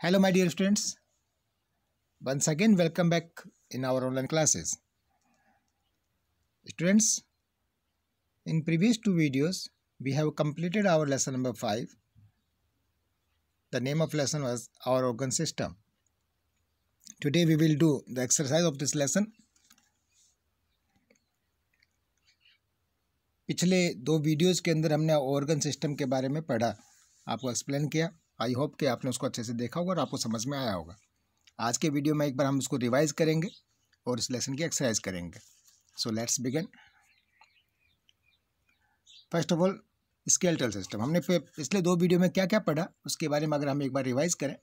Hello my dear students, once again welcome back in our online classes. Students, in previous two videos we have completed our lesson number 5. The name of lesson was our organ system. Today we will do the exercise of this lesson. पिछले दो videos के अंदर हमने organ system के बारे में पढ़ा, आपको एक्सप्लेन किया. आई होप कि आपने उसको अच्छे से देखा होगा और आपको समझ में आया होगा. आज के वीडियो में एक बार हम उसको रिवाइज करेंगे और इस लेसन की एक्सरसाइज करेंगे. So let's begin. First of all, skeletal system. हमने पिछले दो वीडियो में क्या क्या पढ़ा उसके बारे में अगर हम एक बार रिवाइज करें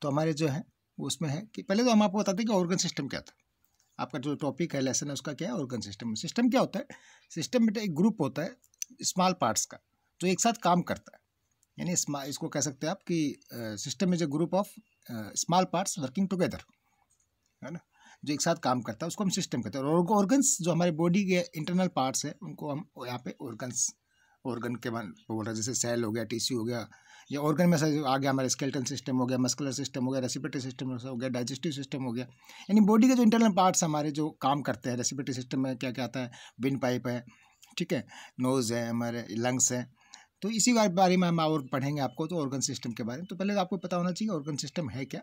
तो हमारे जो है उसमें है कि पहले तो हम आपको बताते हैं कि ऑर्गन सिस्टम क्या था. आपका जो टॉपिक है लेसन है उसका क्या है, ऑर्गन सिस्टम. सिस्टम क्या होता है? सिस्टम बेटा एक ग्रुप होता है स्मॉल पार्ट्स का जो एक साथ काम करता है. यानी इसको कह सकते हैं आप कि system is a group of small parts working together, है ना, जो एक साथ काम करता है उसको हम सिस्टम कहते हैं. और ऑर्गन्स जो हमारे बॉडी के इंटरनल पार्ट्स है उनको हम यहाँ पे ऑर्गन के बोल रहे हैं. जैसे सेल हो गया, टिश्यू हो गया, या ऑर्गन में से आ गया हमारे स्केलेटल सिस्टम हो गया, मस्कुलर सिस्टम हो गया, रेस्पिरेटरी सिस्टम हो गया, डाइजेस्टिव सिस्टम हो गया. यानी बॉडी के जो इंटरनल पार्ट्स हमारे जो काम करते हैं. रेस्पिरेटरी सिस्टम में क्या क्या आता है? विंड पाइप है, ठीक है, नोज़ है, हमारे लंग्स है. तो इसी बारे में हम और पढ़ेंगे आपको तो ऑर्गन सिस्टम के बारे में. तो पहले तो आपको पता होना चाहिए ऑर्गन सिस्टम है क्या.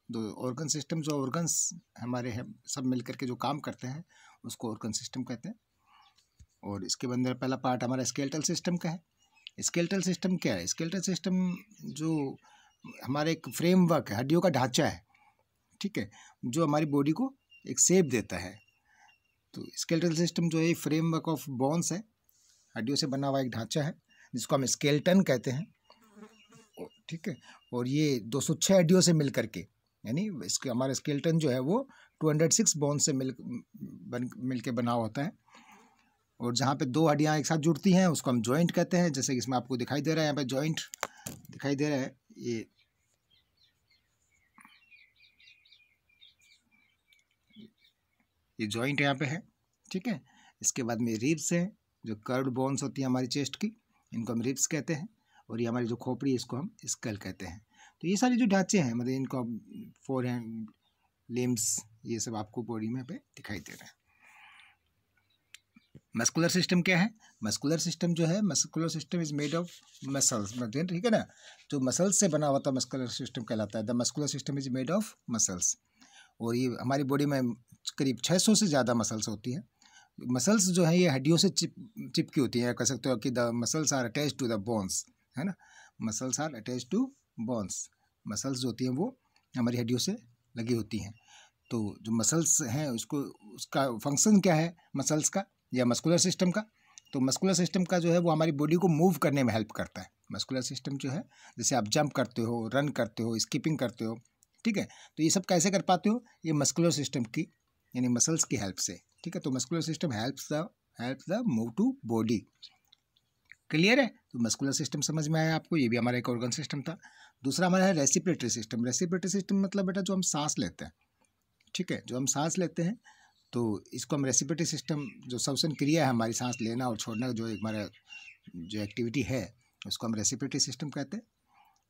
तो ऑर्गन सिस्टम जो ऑर्गन्स हमारे हैं सब मिलकर के जो काम करते हैं उसको ऑर्गन सिस्टम कहते हैं. और इसके अंदर पहला पार्ट हमारा स्केलेटल सिस्टम का है. स्केलेटल सिस्टम क्या है? स्केलेटल सिस्टम जो हमारा एक फ्रेमवर्क है, हड्डियों का ढांचा है, ठीक है, जो हमारी बॉडी को एक शेप देता है. तो स्केलेटल सिस्टम जो है फ्रेमवर्क ऑफ बोन्स है, हड्डियों से बना हुआ एक ढांचा है जिसको हम स्केलेटन कहते हैं, ठीक है. और ये 206 हड्डियों से मिल करके, यानी इसके हमारा स्केलेटन जो है वो 206 बोन से मिल के बना होता है. और जहाँ पे दो हड्डियाँ एक साथ जुड़ती हैं उसको हम जॉइंट कहते हैं. जैसे कि इसमें आपको दिखाई दे रहा है, यहाँ पे जॉइंट दिखाई दे रहा है, ये जॉइंट यहाँ पे है, ठीक है. इसके बाद में रिब्स है, जो कर्व्ड बोन्स होती हैं हमारी चेस्ट की, इनको हम रिब्स कहते हैं. और ये हमारी जो खोपड़ी है इसको हम स्कल कहते हैं. तो ये सारे जो ढांचे हैं मतलब इनको फोर हैंड, लिम्स, ये सब आपको बॉडी में पे दिखाई दे रहे हैं. मस्कुलर सिस्टम क्या है? मस्कुलर सिस्टम जो है, muscular system is made of muscles, ठीक है ना. जो मसल्स से बना हुआ था मस्कुलर सिस्टम कहलाता है. The muscular system is made of muscles. और ये हमारी बॉडी में करीब 600 से ज़्यादा मसल्स होती हैं. मसल्स जो है ये हड्डियों से चिपकी होती हैं. कह सकते हो कि the muscles are attach to the bones, है ना. Muscles are attach to bones. Muscles जो होती हैं वो हमारी हड्डियों से लगी होती हैं. तो जो मसल्स हैं उसका फंक्शन क्या है मसल्स का या मस्कुलर सिस्टम का? तो मस्कुलर सिस्टम का जो है वो हमारी बॉडी को मूव करने में हेल्प करता है. मस्कुलर सिस्टम जो है, जैसे आप जंप करते हो, रन करते हो, स्किपिंग करते हो, ठीक है, तो ये सब कैसे कर पाते हो? ये मस्कुलर सिस्टम की यानी मसल्स की हेल्प से, ठीक है. तो muscular system helps the move to body. Clear है? तो मस्कुलर सिस्टम समझ में आया आपको. ये भी हमारा एक ऑर्गन सिस्टम था. दूसरा हमारा है रेस्पिरेटरी सिस्टम. रेस्पिरेटरी सिस्टम मतलब बेटा जो हम सांस लेते हैं, ठीक है, जो हम सांस लेते हैं तो इसको हम रेस्पिरेटरी सिस्टम, जो श्वसन क्रिया है हमारी सांस लेना और छोड़ना का जो हमारा जो एक्टिविटी है उसको हम रेस्पिरेटरी सिस्टम कहते हैं.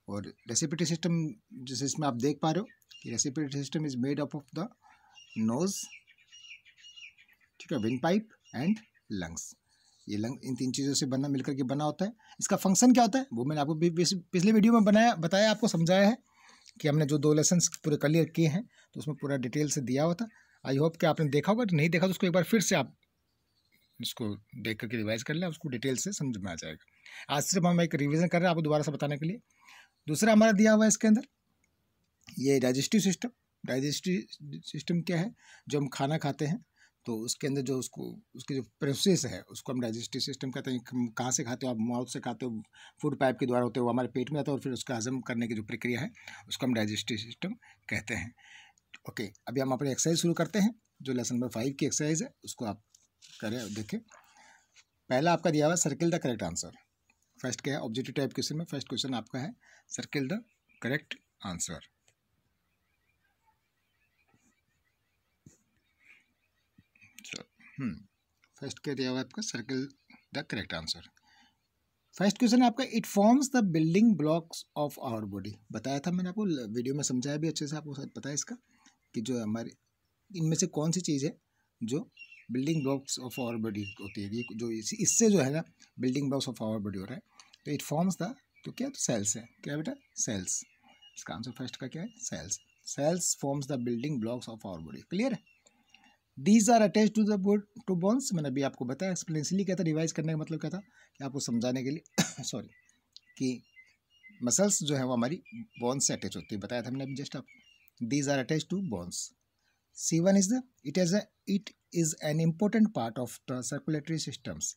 और रेस्पिरेटरी सिस्टम जैसे इसमें आप देख पा रहे हो कि respiratory system is made up of the nose, ठीक है, विंड पाइप एंड लंग्स. ये लंग इन तीन चीज़ों से बना मिलकर के बना होता है. इसका फंक्शन क्या होता है वो मैंने आपको पिछले वीडियो में बताया, आपको समझाया है कि हमने जो 2 लेसन पूरे क्लियर किए हैं तो उसमें पूरा डिटेल से दिया हुआ था. आई होप कि आपने देखा होगा. तो नहीं देखा तो उसको एक बार फिर से आप इसको देख करके रिवाइज कर लें, उसको डिटेल से समझ में आ जाएगा. आज सिर्फ हम एक रिवीजन कर रहे हैं आपको दोबारा से बताने के लिए. दूसरा हमारा दिया हुआ है इसके अंदर ये डाइजेस्टिव सिस्टम. डाइजेस्टिव सिस्टम क्या है? जो हम खाना खाते हैं तो उसके अंदर जो उसकी जो प्रोसेस है उसको हम डाइजेस्टिव सिस्टम कहते हैं. कहाँ से खाते हो आप? माउथ से खाते हो, फूड पाइप के द्वारा होते हो, हमारे पेट में आता है और फिर उसका हजम करने की जो प्रक्रिया है उसको हम डाइजेस्टिव सिस्टम कहते हैं. ओके, अभी हम अपनी एक्सरसाइज शुरू करते हैं. जो लेसन नंबर 5 की एक्सरसाइज है उसको आप करें, देखें. पहला आपका दिया हुआ है circle the correct answer. First क्या है? ऑब्जेक्टिव टाइप क्वेश्चन में फर्स्ट क्वेश्चन आपका है circle the correct answer. First क्या दिया हुआ है आपका? Circle the correct answer. First question है आपका, it forms the building blocks of our body. बताया था मैंने आपको, वीडियो में समझाया भी अच्छे से, आपको शायद पता है इसका कि जो हमारे इनमें से कौन सी चीज़ है जो building blocks of our body होती है। ये जो इससे जो है ना building blocks of our body हो रहा है, तो इट फॉर्म्स द, तो क्या, तो सेल्स है। क्या बेटा, सेल्स। इसका आंसर फर्स्ट का क्या है, cells. Cells forms the building blocks of our body. Clear है। These are attach to the two bones. मैंने अभी आपको बताया, एक्सप्लेनेशनली क्या था, रिवाइज करने का मतलब क्या था कि आपको समझाने के लिए सॉरी, कि मसल्स जो है वो हमारी बोन्स से अटैच होती है। बताया था मैंने अभी जस्ट आप। These are attach to bones. C1 is the it is an important part of the circulatory systems.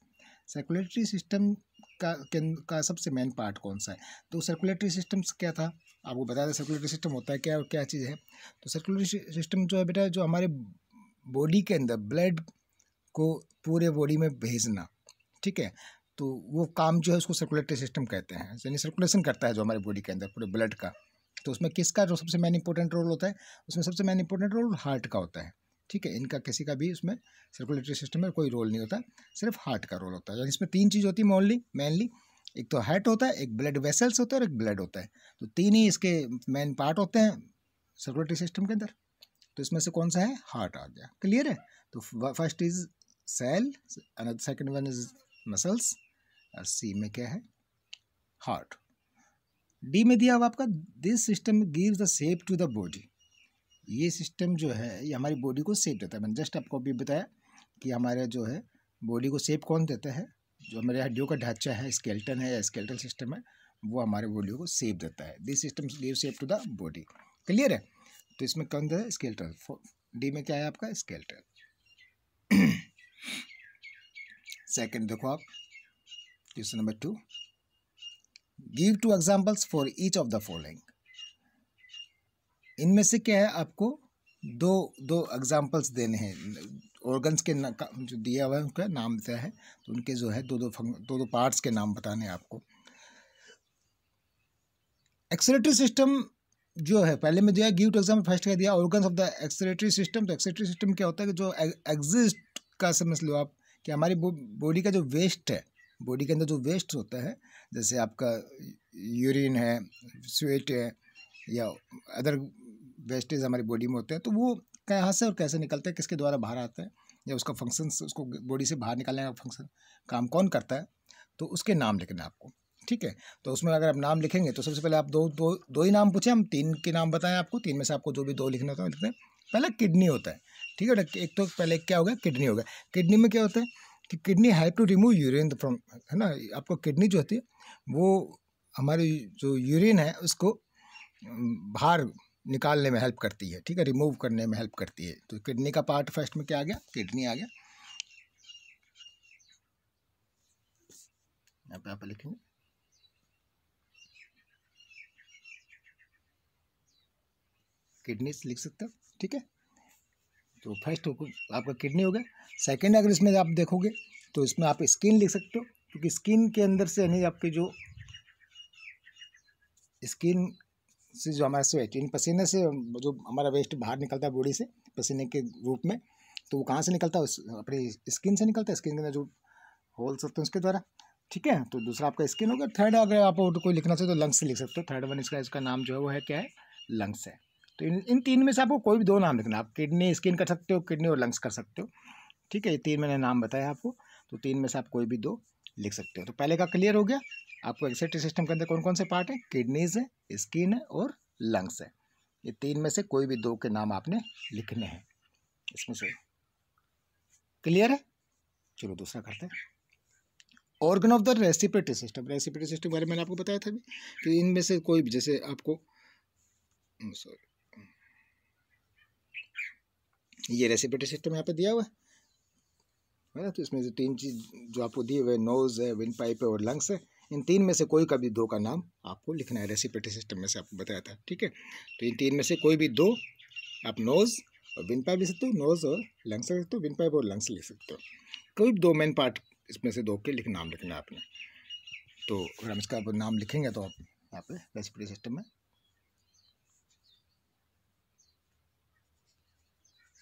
Circulatory system का सबसे मेन पार्ट कौन सा है? तो सर्कुलेटरी सिस्टम्स क्या था, आपको बताया था सर्कुलेटरी सिस्टम होता है क्या और क्या चीज़ है। तो सर्कुलेटरी सिस्टम जो है बेटा, जो हमारे बॉडी के अंदर ब्लड को पूरे बॉडी में भेजना, ठीक है, तो वो काम जो है उसको सर्कुलेटरी सिस्टम कहते हैं। यानी सर्कुलेशन करता है जो हमारे बॉडी के अंदर पूरे ब्लड का। तो उसमें किसका जो सबसे मेन इंपॉर्टेंट रोल होता है, उसमें सबसे मेन इंपॉर्टेंट रोल हार्ट का होता है। ठीक है, इनका किसी का भी उसमें सर्कुलेटरी सिस्टम में कोई रोल नहीं होता, सिर्फ हार्ट का रोल होता है। इसमें तीन चीज़ होती है मेनली, एक तो हार्ट होता है, एक ब्लड वेसल्स होता है और एक ब्लड होता है। तो तीन ही इसके मेन पार्ट होते हैं सर्कुलेटरी सिस्टम के अंदर। तो इसमें से कौन सा है, हार्ट आ गया। क्लियर है। तो first is cell, second one is muscles, और सी में क्या है, हार्ट। डी में दिया हुआ आपका, this system gives the shape to the body. ये सिस्टम जो है ये हमारी बॉडी को शेप देता है। मैंने जस्ट आपको अभी बताया कि हमारे जो है बॉडी को शेप कौन देता है, जो हमारे हड्डियों का ढांचा है, स्केलेटन है या स्केलेटल सिस्टम है, वो हमारे बॉडी को शेप देता है। This system give shape to the body. Clear है। तो इसमें कौन देता है, स्केलेटल। डी में क्या है आपका, स्केलेटल। सेकेंड देखो आप, question number 2, give 2 examples for each of the following. इनमें से क्या है, आपको दो एग्जाम्पल्स देने हैं। ऑर्गन्स के जो दिया हुआ है उनका नाम दिया है, तो उनके जो है दो पार्ट्स के नाम बताने हैं आपको। एक्सक्रीटरी सिस्टम जो है, पहले में दिया गिव टू एग्जाम्पल, फर्स्ट का दिया organs of the excretory system. तो एक्सक्रीटरी सिस्टम क्या होता है कि जो एग्जिस्ट का समझ लो आप, कि हमारी बॉडी का जो वेस्ट है, बॉडी के अंदर जो वेस्ट होता है, जैसे आपका यूरिन है, स्वेट है, या अदर वेस्टेज हमारी बॉडी में होते हैं, तो वो कहाँ से और कैसे निकलते हैं, किसके द्वारा बाहर आता है, या उसका फंक्शन, उसको बॉडी से बाहर निकालने का फंक्शन काम कौन करता है, तो उसके नाम लिखना है आपको। ठीक है। तो उसमें अगर आप नाम लिखेंगे तो सबसे पहले आप दो ही नाम पूछे, हम तीन के नाम बताएं आपको, तीन में से आपको जो भी दो लिखना होता है लिखते हैं। पहला किडनी होता है, ठीक है। एक तो पहले क्या होगा, किडनी होगा। किडनी में क्या होता है कि kidney help to remove urine from, है ना। आपको किडनी जो होती है वो हमारी जो यूरिन है उसको बाहर निकालने में हेल्प करती है, ठीक है, रिमूव करने में हेल्प करती है। तो किडनी का पार्ट फर्स्ट में क्या आ गया, किडनी आ गया। यहाँ पे आप लिखेंगे किडनीज लिख सकते हो, ठीक है। तो फर्स्ट आपका किडनी हो गया। सेकंड अगर इसमें आप देखोगे तो इसमें आप स्किन लिख सकते हो, क्योंकि स्किन के अंदर से यानी आपके जो स्किन से जो हमारा स्वेट, इन पसीने से जो हमारा वेस्ट बाहर निकलता है बॉडी से पसीने के रूप में, तो वो कहाँ से निकलता है, अपनी स्किन से निकलता है। स्किन के अंदर जो होल्स होते हैं उसके द्वारा, ठीक है। तो दूसरा आपका स्किन हो गया। थर्ड अगर आप कोई लिखना चाहिए तो लंग्स से लिख सकते हो। थर्ड वन इसका नाम जो है वो है क्या है, लंग्स है। तो इन तीन में से आपको कोई भी दो नाम लिखना। आप किडनी, स्किन कर सकते हो, किडनी और लंग्स कर सकते हो, ठीक है। ये तीन मैंने नाम बताया आपको, तो तीन में से आप कोई भी दो लिख सकते हो। तो पहले का क्लियर हो गया आपको। एक्सक्रीटरी सिस्टम के अंदर कौन कौन से पार्ट है, किडनीज है, स्किन है और लंग्स है। ये तीन में से कोई भी दो के नाम आपने लिखने हैं इसमें से। क्लियर है। चलो दूसरा करते हैं, organ of the respiratory system. Respiratory system के बारे में मैंने आपको बताया था भी कि इनमें से कोई भी, जैसे आपको ये रेस्पिरेटरी सिस्टम यहाँ पे दिया हुआ है ना। तो इसमें से तीन चीज जो आपको दिए हुए, नोज है, विंड पाइप है और लंग्स है। इन तीन में से कोई का भी दो का नाम आपको लिखना है। रेस्पिरेटरी सिस्टम में से आपको बताया था, ठीक है। तो इन तीन में से कोई भी दो, आप नोज और विंड पाइप लिख सकते हो, नोज और लंग्स लिख सकते हो, विंड पाइप और लंग्स लिख सकते हो। कोई भी दो मेन पार्ट इसमें से दो के नाम लिखना है आपने। तो अगर हम इसका नाम लिखेंगे तो आप यहाँ पे रेस्पिरेटरी सिस्टम में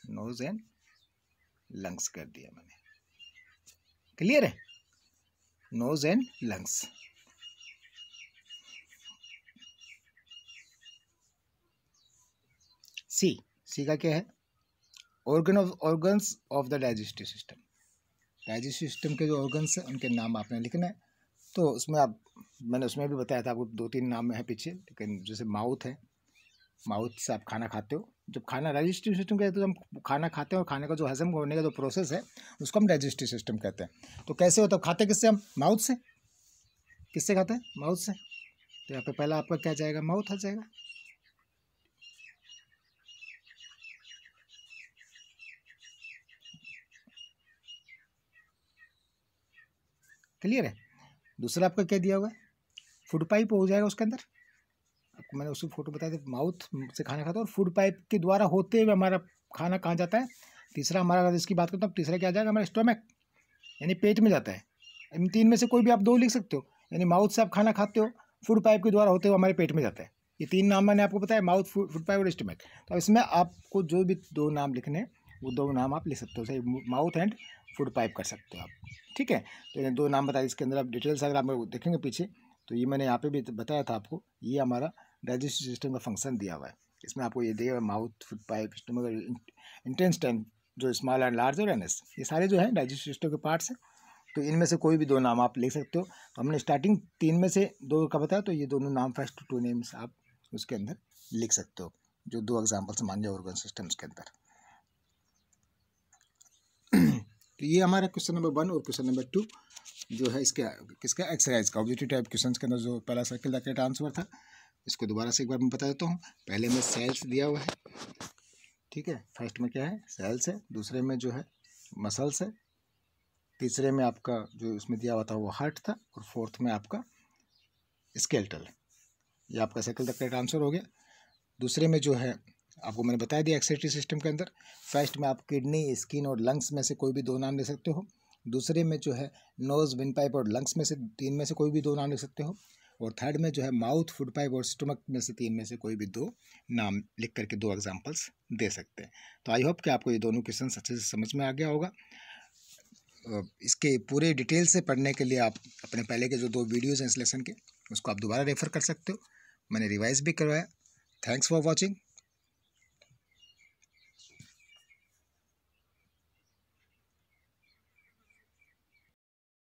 नोज एंड लंग्स कर दिया मैंने। क्लियर है, नोज एंड लंग्स। सी का क्या है, organs of the digestive system. Digestive system के जो ऑर्गन्स हैं उनके नाम आपने लिखना है। तो उसमें आप, मैंने उसमें भी बताया था आपको 2-3 नाम है पीछे, लेकिन जैसे माउथ है, माउथ से आप खाना खाते हो। जब खाना डाइजेस्टिव सिस्टम कहते हैं तो हम खाना खाते हैं और खाने का जो हजम होने का जो प्रोसेस है उसको हम डाइजेस्टिव सिस्टम कहते हैं। तो कैसे होता है, खाते किससे हम, माउथ से। किससे खाते हैं, माउथ से। तो यहाँ पे पहला आपका क्या जाएगा, माउथ आ जाएगा। क्लियर है। दूसरा आपका क्या दिया हुआ है, फूड पाइप हो जाएगा उसके अंदर। आपको मैंने उसकी फोटो बताया था, माउथ से खाना खाता है और फूड पाइप के द्वारा होते हुए हमारा खाना कहाँ जाता है। तीसरा हमारा, अगर इसकी बात करता हूँ, तीसरा क्या आ जाएगा, हमारा स्टोमक, यानी पेट में जाता है। इन 3 में से कोई भी आप 2 लिख सकते हो, यानी माउथ से आप खाना खाते हो, फूड पाइप के द्वारा होते हुए हमारे पेट में जाता है। ये 3 नाम मैंने आपको बताया, माउथ, फूड पाइप और स्टोमक। तो इसमें आपको जो भी 2 नाम लिखने हैं वो 2 नाम आप लिख सकते हो, सही, माउथ एंड फूड पाइप कर सकते हो आप। ठीक है, तो ये 2 नाम बताए। इसके अंदर आप डिटेल्स अगर आप देखेंगे पीछे, तो ये मैंने यहाँ पे भी बताया था आपको, ये हमारा डाइजेस्टिव सिस्टम का फंक्शन दिया हुआ है। इसमें आपको ये दिया हुआ है, mouth, food pipe, stomach, intestine, जो स्मॉल एंड लार्ज और एनएस, ये सारे जो है डाइजेस्टिव सिस्टम के पार्ट्स हैं। तो इनमें से कोई भी 2 नाम आप लिख सकते हो। तो हमने स्टार्टिंग 3 में से 2 का बताया, तो ये दोनों नाम, फर्स्ट 2 नेम्स आप उसके अंदर लिख सकते हो, जो 2 एग्जाम्पल्स मान लिया ऑर्गन सिस्टम्स के अंदर। तो ये हमारा क्वेश्चन नंबर 1 और क्वेश्चन नंबर 2 जो है इसका, किसका, एक्सरसाइज का ऑब्जेक्टिव टाइप क्वेश्चन के अंदर जो पहला सर्किल द करेक्ट आंसर था, इसको दोबारा से एक बार मैं बता देता हूँ। पहले में सेल्स दिया हुआ है, ठीक है, फर्स्ट में क्या है, सेल्स है, दूसरे में जो है मसल्स है, तीसरे में आपका जो इसमें दिया हुआ था वो हार्ट था, और फोर्थ में आपका स्केलेटल। ये आपका सर्किल द करेक्ट आंसर हो गया। दूसरे में जो है आपको मैंने बता दिया एक्सक्रीटरी सिस्टम के अंदर, फर्स्ट में आप किडनी, स्किन और लंग्स में से कोई भी 2 नाम ले सकते हो। दूसरे में जो है नोज, विंड पाइप और लंग्स में से 3 में से कोई भी 2 नाम लिख सकते हो। और थर्ड में जो है माउथ, फूड पाइप और स्टमक में से 3 में से कोई भी 2 नाम लिख करके 2 एग्जाम्पल्स दे सकते हैं। तो आई होप कि आपको ये दोनों क्वेश्चन अच्छे से समझ में आ गया होगा। इसके पूरे डिटेल से पढ़ने के लिए आप अपने पहले के जो 2 वीडियोज़ हैं इस लेसन के, उसको आप दोबारा रेफ़र कर सकते हो। मैंने रिवाइज भी करवाया। Thanks for watching.